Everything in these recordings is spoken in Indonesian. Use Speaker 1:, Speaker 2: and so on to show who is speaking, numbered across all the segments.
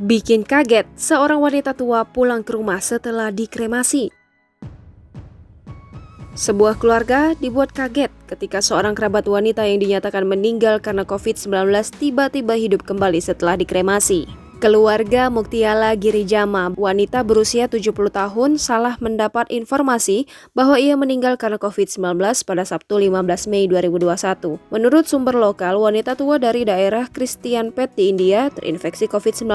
Speaker 1: Bikin kaget, seorang wanita tua pulang ke rumah setelah dikremasi. Sebuah keluarga dibuat kaget ketika seorang kerabat wanita yang dinyatakan meninggal karena COVID-19 tiba-tiba hidup kembali setelah dikremasi. Keluarga Muktiala Girijama, wanita berusia 70 tahun, salah mendapat informasi bahwa ia meninggal karena COVID-19 pada Sabtu 15 Mei 2021. Menurut sumber lokal, wanita tua dari daerah Christian Pet di India terinfeksi COVID-19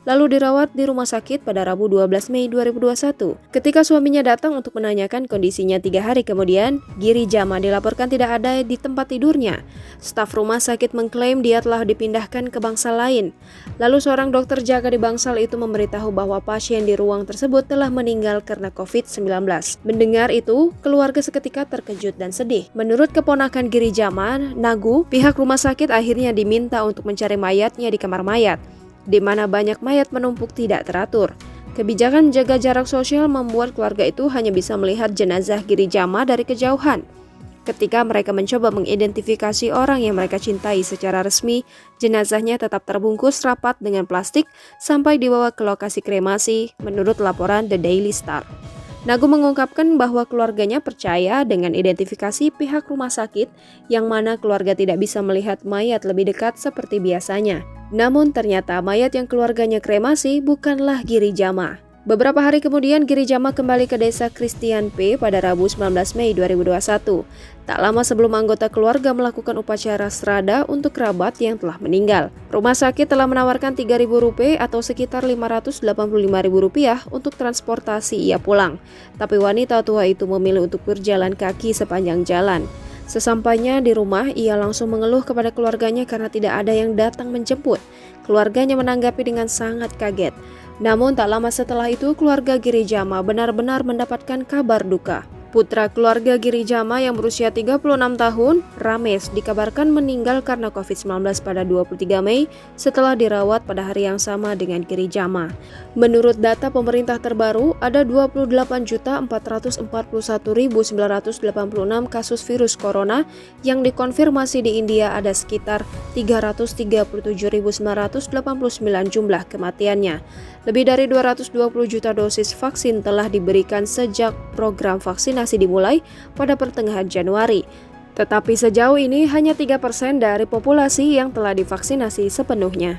Speaker 1: lalu dirawat di rumah sakit pada Rabu 12 Mei 2021. Ketika suaminya datang untuk menanyakan kondisinya 3 hari kemudian, Girijama dilaporkan tidak ada di tempat tidurnya. Staf rumah sakit mengklaim dia telah dipindahkan ke bangsal lain. Lalu seorang dokter jaga di bangsal itu memberitahu bahwa pasien di ruang tersebut telah meninggal karena COVID-19. Mendengar itu, keluarga seketika terkejut dan sedih. Menurut keponakan Girijama, Nagu, pihak rumah sakit akhirnya diminta untuk mencari mayatnya di kamar mayat, di mana banyak mayat menumpuk tidak teratur. Kebijakan menjaga jarak sosial membuat keluarga itu hanya bisa melihat jenazah Girijama dari kejauhan. Ketika mereka mencoba mengidentifikasi orang yang mereka cintai secara resmi, jenazahnya tetap terbungkus rapat dengan plastik sampai dibawa ke lokasi kremasi, menurut laporan The Daily Star. Nagu mengungkapkan bahwa keluarganya percaya dengan identifikasi pihak rumah sakit, yang mana keluarga tidak bisa melihat mayat lebih dekat seperti biasanya. Namun ternyata mayat yang keluarganya kremasi bukanlah Girijama. Beberapa hari kemudian, Girijama kembali ke desa Christian P pada Rabu 19 Mei 2021. Tak lama sebelum anggota keluarga melakukan upacara srada untuk kerabat yang telah meninggal. Rumah sakit telah menawarkan Rp3.000 atau sekitar Rp585.000 untuk transportasi ia pulang. Tapi wanita tua itu memilih untuk berjalan kaki sepanjang jalan. Sesampainya di rumah, ia langsung mengeluh kepada keluarganya karena tidak ada yang datang menjemput. Keluarganya menanggapi dengan sangat kaget. Namun tak lama setelah itu, keluarga Girijama benar-benar mendapatkan kabar duka. Putra keluarga Girijama yang berusia 36 tahun, Ramesh, dikabarkan meninggal karena COVID-19 pada 23 Mei setelah dirawat pada hari yang sama dengan Girijama. Menurut data pemerintah terbaru, ada 28.441.986 kasus virus corona yang dikonfirmasi di India, ada sekitar 337.989 jumlah kematiannya. Lebih dari 220 juta dosis vaksin telah diberikan sejak program vaksinasi dimulai pada pertengahan Januari. Tetapi sejauh ini hanya 3% dari populasi yang telah divaksinasi sepenuhnya.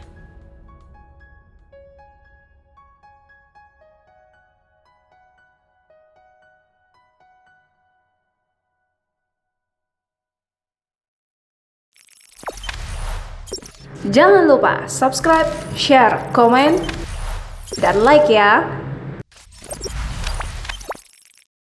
Speaker 1: Jangan lupa subscribe, share, komen, dan like ya!